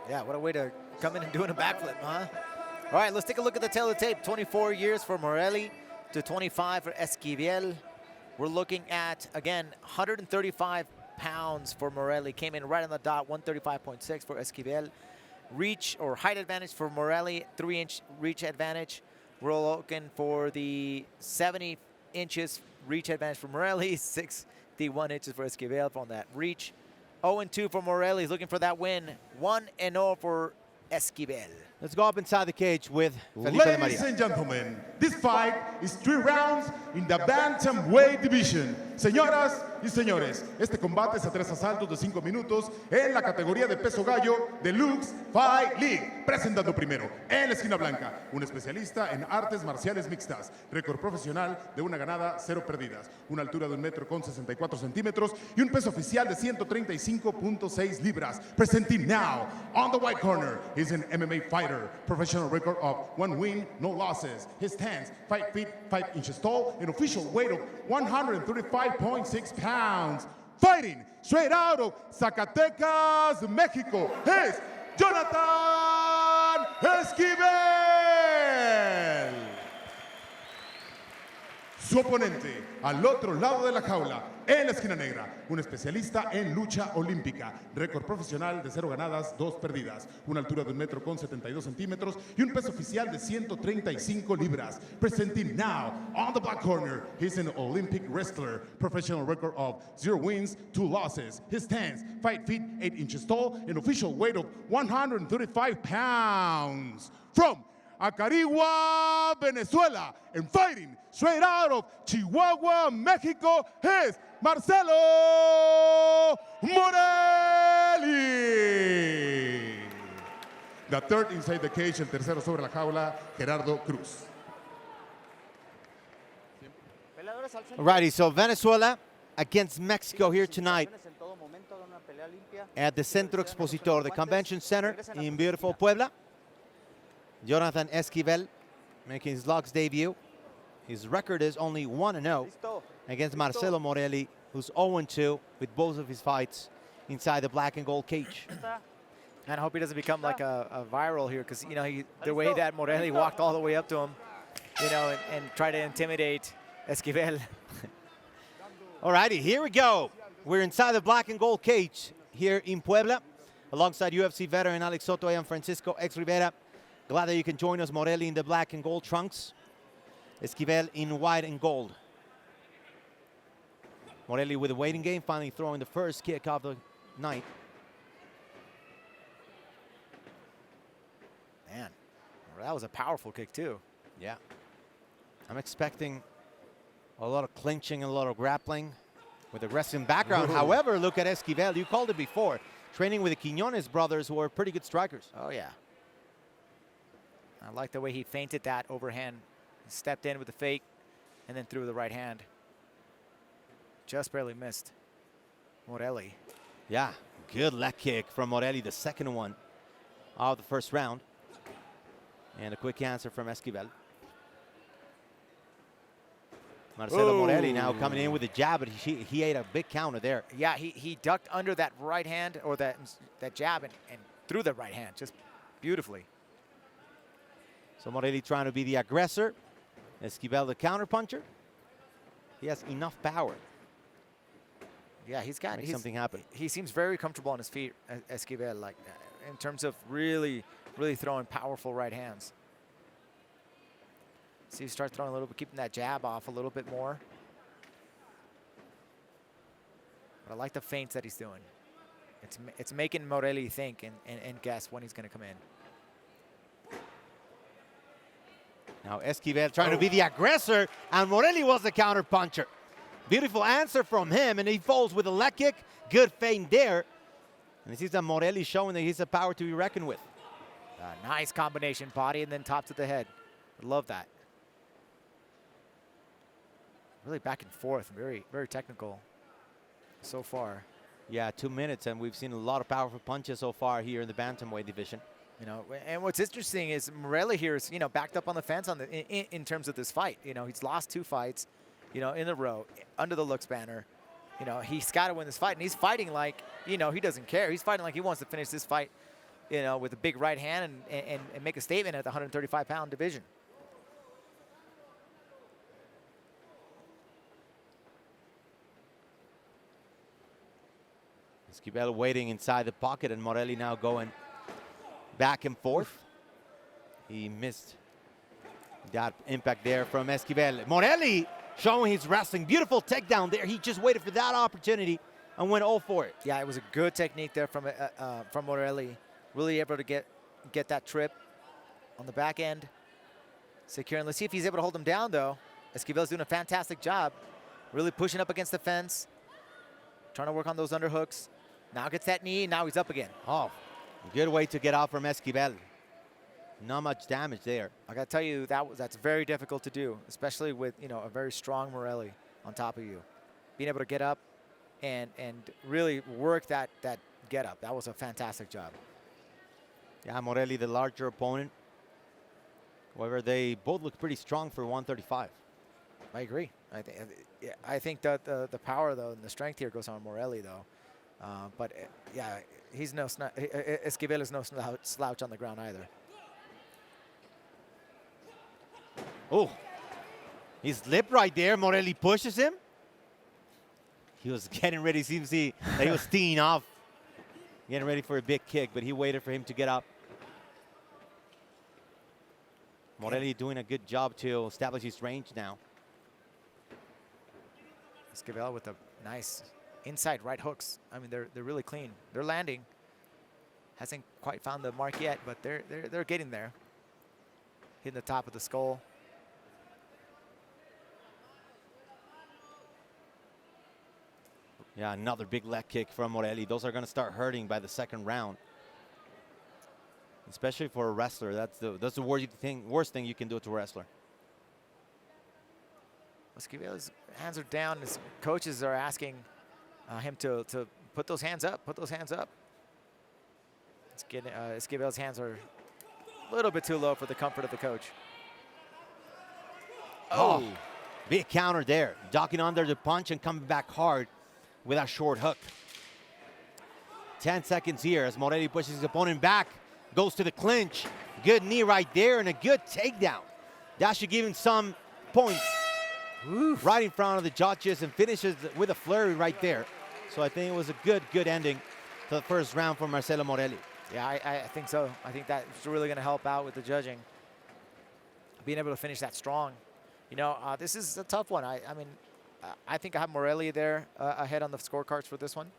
Yeah, what a way to come in and doing a backflip, huh? All right, let's take a look at the tail of the tape. 24 years for Morelli to 25 for Esquivel. We're looking at, again, 135 pounds for Morelli. Came in right on the dot, 135.6 for Esquivel. Reach or height advantage for Morelli, 3-inch reach advantage. We're looking for the 70 inches reach advantage for Morelli, 61 inches for Esquivel from that reach. 0-2 for Morelli. He's looking for that win. 1-0 for Esquivel. Let's go up inside the cage with Felipe de Maria. Ladies and gentlemen, this fight is 3 rounds in the bantamweight division. Señoras y señores, este combate es a 3 asaltos de 5 minutos en la categoría de peso gallo de LUX Fight League. Presentando primero, en la esquina blanca, un especialista en artes marciales mixtas, récord profesional de 1 ganada, 0 perdidas, una altura de 1,64 metros y un peso oficial de 135.6 libras. Presenting now, on the white corner, is an MMA fighter, professional record of 1 win, no losses. His stance, 5 feet, 5 inches tall, an official weight of 135.6 pounds. Fighting straight out of Zacatecas, Mexico, is Jonathan Esquivel. Su oponente, al otro lado de la jaula, en la esquina negra, un especialista en lucha olímpica, récord profesional de 0 ganadas, 2 perdidas, una altura de 1,72 metros y un peso oficial de 135 libras. Presenting now, on the black corner, he's an Olympic wrestler, professional record of 0 wins, 2 losses. His stance, 5 feet, 8 inches tall, an official weight of 135 pounds. From Acarigua, Venezuela, and fighting straight out of Chihuahua, Mexico, is Marcelo Morelli. The third inside the cage, el tercero sobre la jaula, Gerardo Cruz. Alrighty, so Venezuela against Mexico here tonight at the Centro Expositor, the Convention Center in beautiful Puebla. Jonathan Esquivel making his LUX debut. His record is only 1-0 against Marcelo Morelli, who's 0-2 with both of his fights inside the black and gold cage. And I hope he doesn't become like a viral here, because you know the way that Morelli walked all the way up to him, you know, and tried to intimidate Esquivel. Alrighty, here we go. We're inside the black and gold cage here in Puebla, alongside UFC veteran Alex Soto and Francisco X Rivera. Glad that you can join us. Morelli in the black and gold trunks, Esquivel in white and gold. Morelli with a waiting game, finally throwing the first kick of the night. Man, that was a powerful kick too. Yeah. I'm expecting a lot of clinching and a lot of grappling with a wrestling background. Ooh. However, look at Esquivel. You called it before. Training with the Quiñones brothers, who are pretty good strikers. Oh, yeah. I like the way he feinted that overhand. Stepped in with the fake and then threw the right hand. Just barely missed Morelli. Yeah, good leg kick from Morelli, the second one of the first round. And a quick answer from Esquivel. Marcelo Morelli now coming in with a jab, but he ate a big counter there. Yeah, he ducked under that right hand, or that jab, and threw the right hand just beautifully. So Morelli trying to be the aggressor. Esquivel the counterpuncher. He has enough power. Yeah, he's got something happen. He seems very comfortable on his feet, Esquivel, like in terms of really throwing powerful right hands. See, he starts throwing a little bit, keeping that jab off a little bit more. But I like the feints that he's doing. It's making Morelli think and guess when he's going to come in. Now Esquivel trying to be the aggressor, and Morelli was the counterpuncher. Beautiful answer from him, and he falls with a leg kick. Good feint there. And he sees that Morelli showing that he's a power to be reckoned with. Nice combination, body and then top to the head. I love that. Really back and forth, very technical so far. Yeah, 2 minutes, and we've seen a lot of powerful punches so far here in the bantamweight division. You know, and what's interesting is Morelli here is, you know, backed up on the fence on in terms of this fight. You know, he's lost 2 fights, you know, in a row under the LUX banner. You know, he's got to win this fight, and he's fighting like, you know, he doesn't care. He's fighting like he wants to finish this fight you know, with a big right hand and make a statement at the 135-pound division. Esquivel waiting inside the pocket, and Morelli now going back and forth. He missed that impact there from Esquivel. Morelli showing his wrestling. Beautiful takedown there. He just waited for that opportunity and went all for it. Yeah, it was a good technique there from Morelli. Really able to get that trip on the back end. Securing. Let's see if he's able to hold him down, though. Esquivel's doing a fantastic job. Really pushing up against the fence. Trying to work on those underhooks. Now gets that knee, now he's up again. Oh, good way to get out from Esquivel. Not much damage there. I gotta tell you, that's very difficult to do, especially with, you know, a very strong Morelli on top of you. Being able to get up and really work that get up. That was a fantastic job. Yeah, Morelli the larger opponent. However, they both look pretty strong for 135. I agree. I think that the power, though, and the strength here goes on Morelli, though. But yeah, he's no Esquivel is no slouch on the ground either. Oh, his lip right there. Morelli pushes him. He was getting ready. Seems that he was teeing off, getting ready for a big kick, but he waited for him to get up. Morelli doing a good job to establish his range now. Esquivel with a nice inside right hooks. I mean, they're really clean. They're landing. Hasn't quite found the mark yet, but they're getting there. Hitting the top of the skull. Yeah, another big leg kick from Morelli. Those are going to start hurting by the second round. Especially for a wrestler. That's the worst thing you can do to a wrestler. Esquivel's hands are down. His coaches are asking him to put those hands up. Put those hands up. Esquivel's hands are a little bit too low for the comfort of the coach. Oh, big counter there. Ducking under the punch and coming back hard with a short hook. 10 seconds here as Morelli pushes his opponent back. Goes to the clinch. Good knee right there and a good takedown. That should give him some points. Oof. Right in front of the judges and finishes with a flurry right there. So I think it was a good ending to the first round for Marcelo Morelli. Yeah, I think so. I think that's really going to help out with the judging. Being able to finish that strong. You know, this is a tough one. I mean, I think I have Morelli there ahead on the scorecards for this one.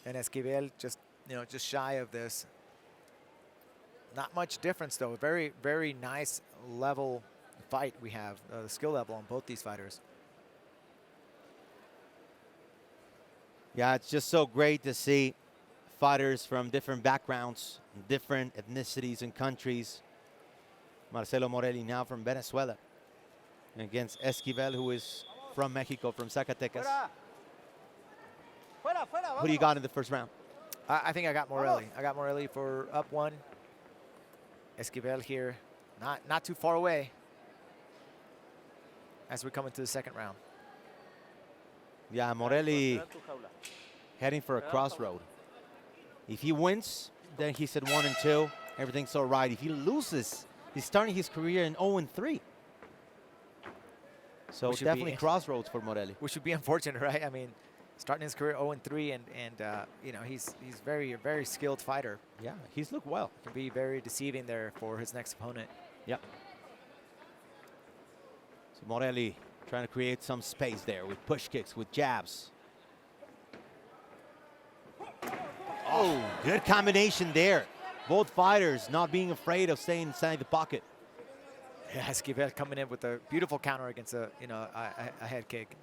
And Esquivel just shy of this. Not much difference, though. Very, very nice level fight we have. The skill level on both these fighters. Yeah, it's just so great to see fighters from different backgrounds, different ethnicities and countries. Marcelo Morelli now from Venezuela against Esquivel, who is from Mexico, from Zacatecas. Who do you got in the first round? I think I got Morelli. I got Morelli for up one. Esquivel here, not too far away as we come into the second round. Yeah, Morelli heading for a crossroad. If he wins, then he's at 1-2. Everything's all right. If he loses, he's starting his career in 0-3. So definitely crossroads for Morelli. Which would be unfortunate, right? I mean, starting his career 0-3, and you know, he's very skilled fighter. Yeah, he's looked well. Can be very deceiving there for his next opponent. Yeah. So Morelli trying to create some space there with push kicks, with jabs. Oh, good combination there. Both fighters not being afraid of staying inside the pocket. Yeah, Esquivel coming in with a beautiful counter against a head kick.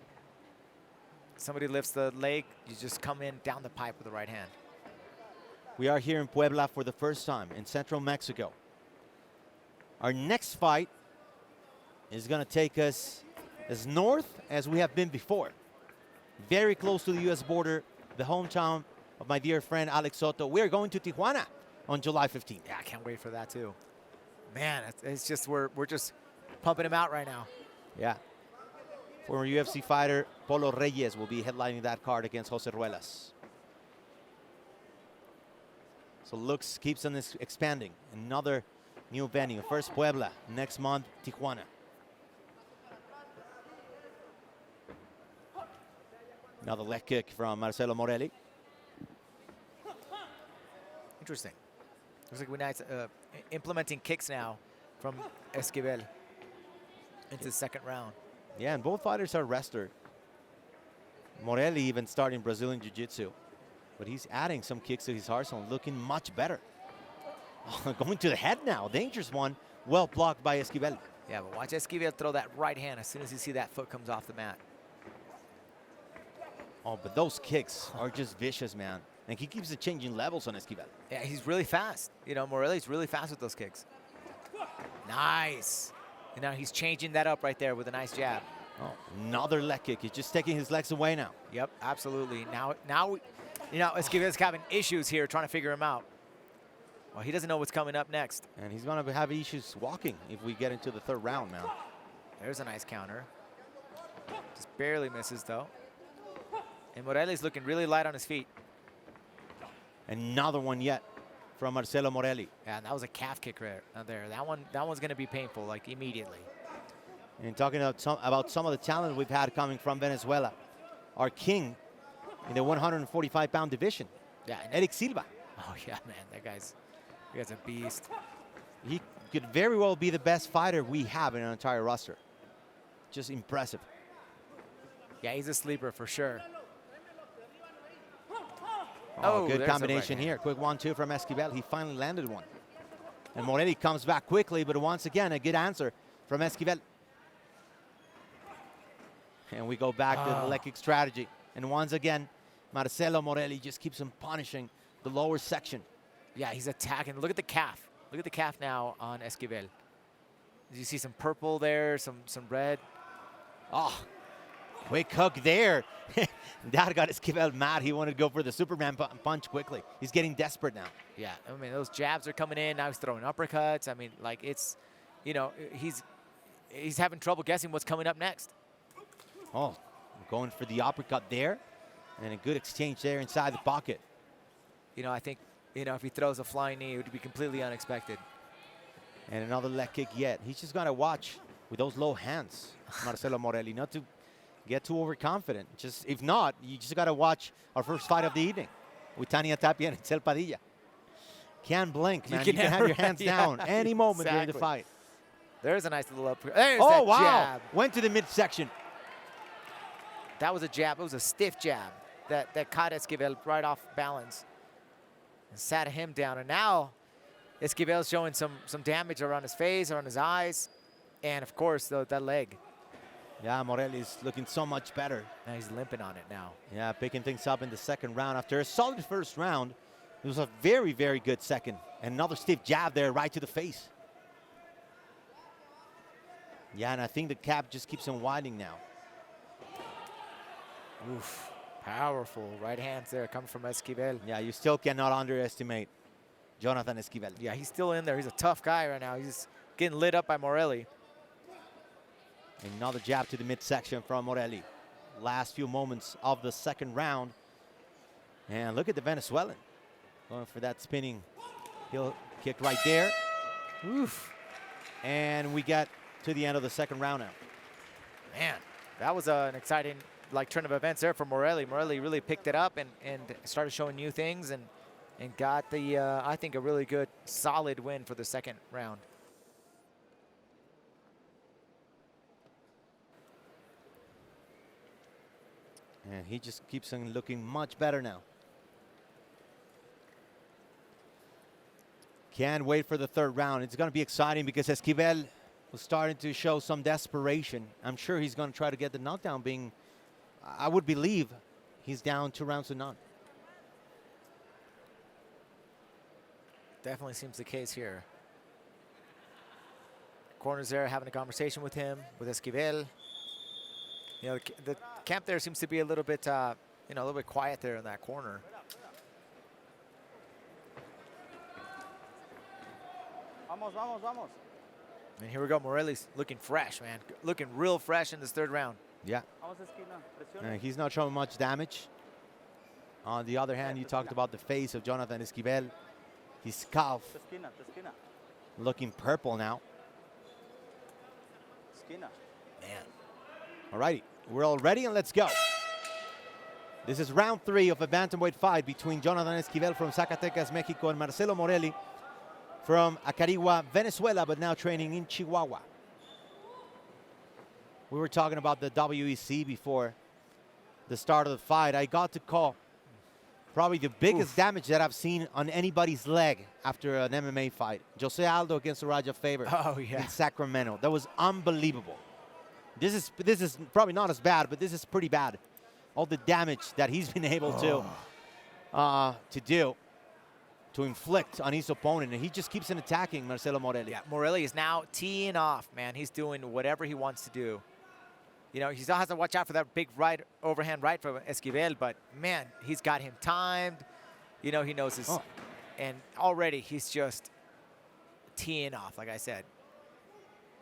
Somebody lifts the leg, you just come in down the pipe with the right hand. We are here in Puebla for the first time in central Mexico. Our next fight is going to take us as north as we have been before. Very close to the U.S. border, the hometown of my dear friend Alex Soto. We're going to Tijuana on July 15th. Yeah, I can't wait for that too. Man, it's just we're just pumping him out right now. Yeah. Former UFC fighter Polo Reyes will be headlining that card against Jose Ruelas. So LUX keeps on expanding. Another new venue. First Puebla, next month Tijuana. Another leg kick from Marcelo Morelli. Interesting. Looks like we're nice, implementing kicks now from Esquivel into the second round. Yeah, and both fighters are wrestler. Morelli even starting Brazilian Jiu-Jitsu. But he's adding some kicks to his arsenal, looking much better. Going to the head now, dangerous one. Well blocked by Esquivel. Yeah, but watch Esquivel throw that right hand as soon as you see that foot comes off the mat. Oh, but those kicks are just vicious, man. And he keeps changing levels on Esquivel. Yeah, he's really fast. You know, Morelli's really fast with those kicks. Nice. And now he's changing that up right there with a nice jab. Oh, another leg kick. He's just taking his legs away now. Yep, absolutely. Now, you know, Esquivel's having issues here trying to figure him out. Well, he doesn't know what's coming up next. And he's going to have issues walking if we get into the third round now. There's a nice counter. Just barely misses, though. And Morelli's looking really light on his feet. Another one yet from Marcelo Morelli. Yeah, and that was a calf kick right there. That one's going to be painful, like immediately. And talking about some of the talent we've had coming from Venezuela. Our king in the 145-pound division. Yeah, Eric Silva. Oh, yeah, man. That guy's a beast. He could very well be the best fighter we have in our entire roster. Just impressive. Yeah, he's a sleeper for sure. Oh, good combination here. Quick 1-2 from Esquivel. He finally landed one. And Morelli comes back quickly, but once again, a good answer from Esquivel. And we go back to the leg kick strategy. And once again, Marcelo Morelli just keeps on punishing the lower section. Yeah, he's attacking. Look at the calf. Look at the calf now on Esquivel. You see some purple there, some red. Oh, quick hook there. That got Esquivel mad. He wanted to go for the Superman punch quickly. He's getting desperate now. Yeah, I mean, those jabs are coming in. Now he's throwing uppercuts. I mean, like, it's, you know, he's having trouble guessing what's coming up next. Oh, going for the uppercut there. And a good exchange there inside the pocket. You know, I think, you know, if he throws a flying knee, it would be completely unexpected. And another leg kick yet. He's just got to watch with those low hands, Marcelo Morelli, not to get too overconfident. Just, if not, you just got to watch our first fight of the evening with Tania Tapia and Itzel Padilla. Can't blink, man. You can have your hands down any moment during the fight. There's a nice little uppercut. There's oh, that wow. jab. Went to the midsection. That was a jab. It was a stiff jab that caught Esquivel right off balance and sat him down. And now Esquivel's showing some damage around his face, around his eyes, and of course that leg. Yeah, Morelli's looking so much better. Now he's limping on it now. Yeah, picking things up in the second round. After a solid first round, it was a very, very good second. And another stiff jab there right to the face. Yeah, and I think the cap just keeps on widening now. Oof, powerful right hands there coming from Esquivel. Yeah, you still cannot underestimate Jonathan Esquivel. Yeah, he's still in there. He's a tough guy right now. He's getting lit up by Morelli. Another jab to the midsection from Morelli. Last few moments of the second round. And look at the Venezuelan. Going for that spinning heel kick right there. Oof. And we get to the end of the second round now. Man, that was an exciting turn of events there for Morelli. Morelli really picked it up and started showing new things and got the, I think, a really good, solid win for the second round. And he just keeps on looking much better now. Can't wait for the third round. It's going to be exciting because Esquivel was starting to show some desperation. I'm sure he's going to try to get the knockdown, being, I would believe, he's down 2 rounds to none. Definitely seems the case here. Corners there having a conversation with him, with Esquivel. You know, the camp there seems to be a little bit, you know, a little bit quiet there in that corner. Vamos, vamos, vamos. And here we go. Morelli's looking fresh, man. Looking real fresh in this third round. Yeah. He's not showing much damage. On the other hand, you talked about the face of Jonathan Esquivel. His scalp looking purple now. Man. All righty, we're all ready and let's go. This is round 3 of a bantamweight fight between Jonathan Esquivel from Zacatecas, Mexico, and Marcelo Morelli from Acarigua, Venezuela, but now training in Chihuahua. We were talking about the WEC before the start of the fight. I got to call probably the biggest damage that I've seen on anybody's leg after an MMA fight. Jose Aldo against Raja Faber in Sacramento. That was unbelievable. This is probably not as bad, but this is pretty bad. All the damage that he's been able to do, to inflict on his opponent, and he just keeps on attacking Marcelo Morelli. Yeah, Morelli is now teeing off, man. He's doing whatever he wants to do. You know, he still has to watch out for that big right, overhand right from Esquivel, but man, he's got him timed. You know, he knows his, and already he's just teeing off, like I said.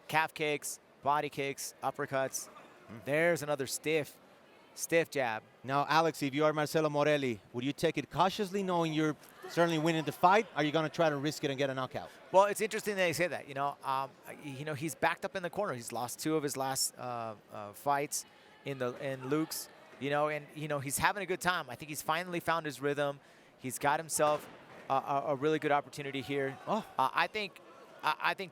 Calf kicks, body kicks, uppercuts. There's another stiff jab. Now, Alex, if you are Marcelo Morelli, would you take it cautiously, knowing you're certainly winning the fight? Or are you going to try to risk it and get a knockout? Well, it's interesting that you say that. You know, he's backed up in the corner. He's lost 2 of his last fights in LUX. You know, and he's having a good time. I think he's finally found his rhythm. He's got himself a really good opportunity here. I think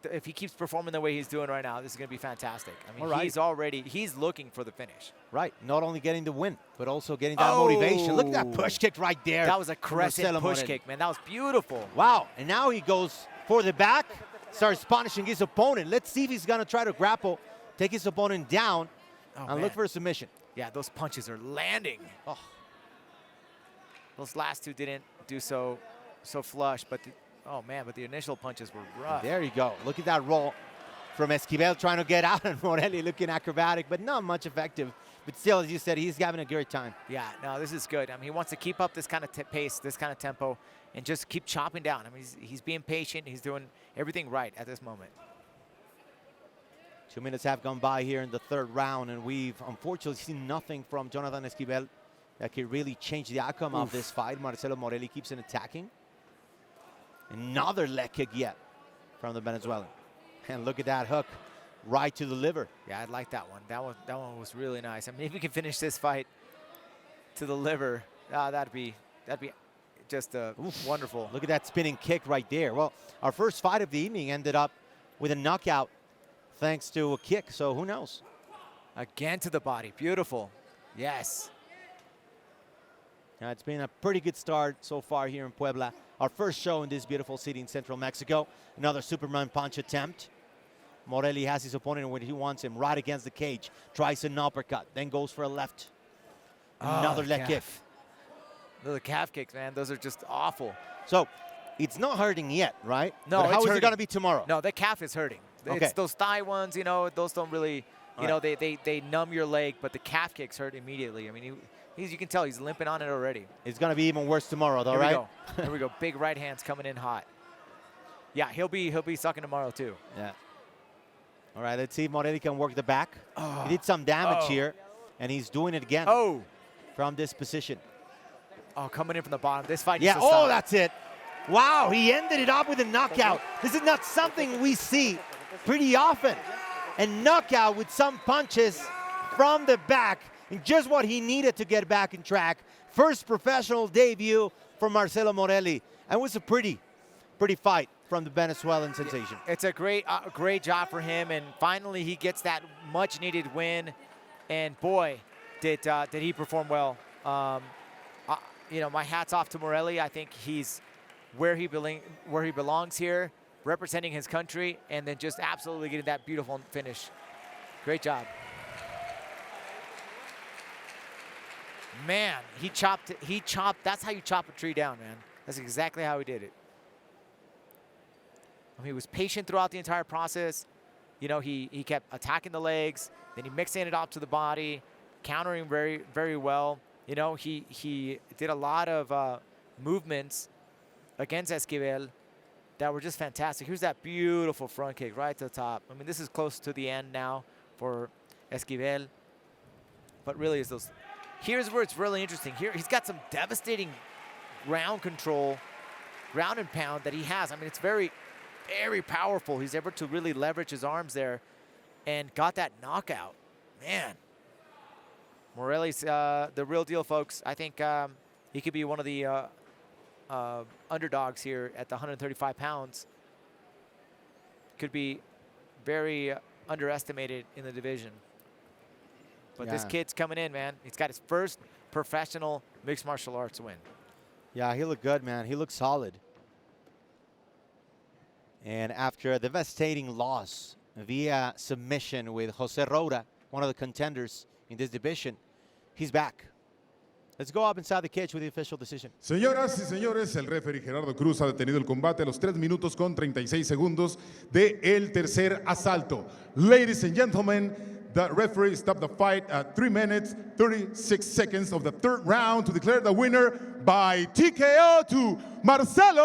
that if he keeps performing the way he's doing right now, this is going to be fantastic. I mean, he's looking for the finish. Right. Not only getting the win, but also getting that motivation. Look at that push kick right there. That was a crescent push kick, man. That was beautiful. Wow. And now he goes for the back, starts punishing his opponent. Let's see if he's going to try to grapple, take his opponent down, and look for a submission. Yeah, those punches are landing. Those last 2 didn't do so flush, but but the initial punches were rough. There you go. Look at that roll from Esquivel trying to get out, and Morelli looking acrobatic, but not much effective. But still, as you said, he's having a great time. Yeah, no, this is good. I mean, he wants to keep up this kind of pace, this kind of tempo, and just keep chopping down. I mean, he's being patient. He's doing everything right at this moment. 2 minutes have gone by here in the 3rd round, and we've unfortunately seen nothing from Jonathan Esquivel that can really change the outcome of this fight. Marcelo Morelli keeps on attacking. Another leg kick yet from the Venezuelan. And look at that hook right to the liver. Yeah, I like that one. That one was really nice. I mean, if we can finish this fight to the liver, that'd be just wonderful. Look at that spinning kick right there. Well, our first fight of the evening ended up with a knockout thanks to a kick, so who knows? Again to the body. Beautiful. Yes. It's been a pretty good start so far here in Puebla. Our first show in this beautiful city in central Mexico. Another Superman punch attempt. Morelli has his opponent when he wants him right against the cage. Tries an uppercut, then goes for a left. Another leg kick. The calf kicks, man, those are just awful. So it's not hurting yet, right? No, but how is it going to be tomorrow? No, the calf is hurting. Okay. It's those thigh ones, you know, those don't really, you know, they numb your leg, but the calf kicks hurt immediately. I mean, you can tell he's limping on it already. It's going to be even worse tomorrow, though, right? Here we go. Big right hands coming in hot. Yeah, he'll be sucking tomorrow too. Yeah. All right, let's see if Morelli can work the back. He did some damage here, and he's doing it again from this position. Coming in from the bottom. This fight. Yeah. Oh, that's it. Wow, he ended it up with a knockout. This is not something we see pretty often. A knockout with some punches from the back. And just what he needed to get back in track. First professional debut for Marcelo Morelli. And it was a pretty fight from the Venezuelan sensation. It's a great job for him. And finally, he gets that much-needed win. And boy, did he perform well. You know, my hat's off to Morelli. I think he's where he belongs here, representing his country, and then just absolutely getting that beautiful finish. Great job. Man, he chopped, that's how you chop a tree down, man. That's exactly how he did it. I mean, he was patient throughout the entire process. You know, he kept attacking the legs, then he mixing it up to the body, countering very, very well. You know, he did a lot of movements against Esquivel that were just fantastic. Here's that beautiful front kick right to the top. I mean, this is close to the end now for Esquivel. but really is those. Here's where it's really interesting. Here, he's got some devastating ground control, ground and pound that he has. I mean, it's very, very powerful. He's able to really leverage his arms there and got that knockout. Man, Morelli's the real deal, folks. I think he could be one of the underdogs here at the 135 pounds. Could be very underestimated in the division. But this kid's coming in, man. He's got his first professional mixed martial arts win. Yeah, he looked good, man. He looked solid. And after a devastating loss via submission with Jose Roura, one of the contenders in this division, he's back. Let's go up inside the cage with the official decision. Señoras y señores, el referee Gerardo Cruz ha detenido el combate a los 3 minutos con 36 segundos de el tercer asalto. Ladies and gentlemen, the referee stopped the fight at 3 minutes, 36 seconds of the third round to declare the winner by TKO to Marcelo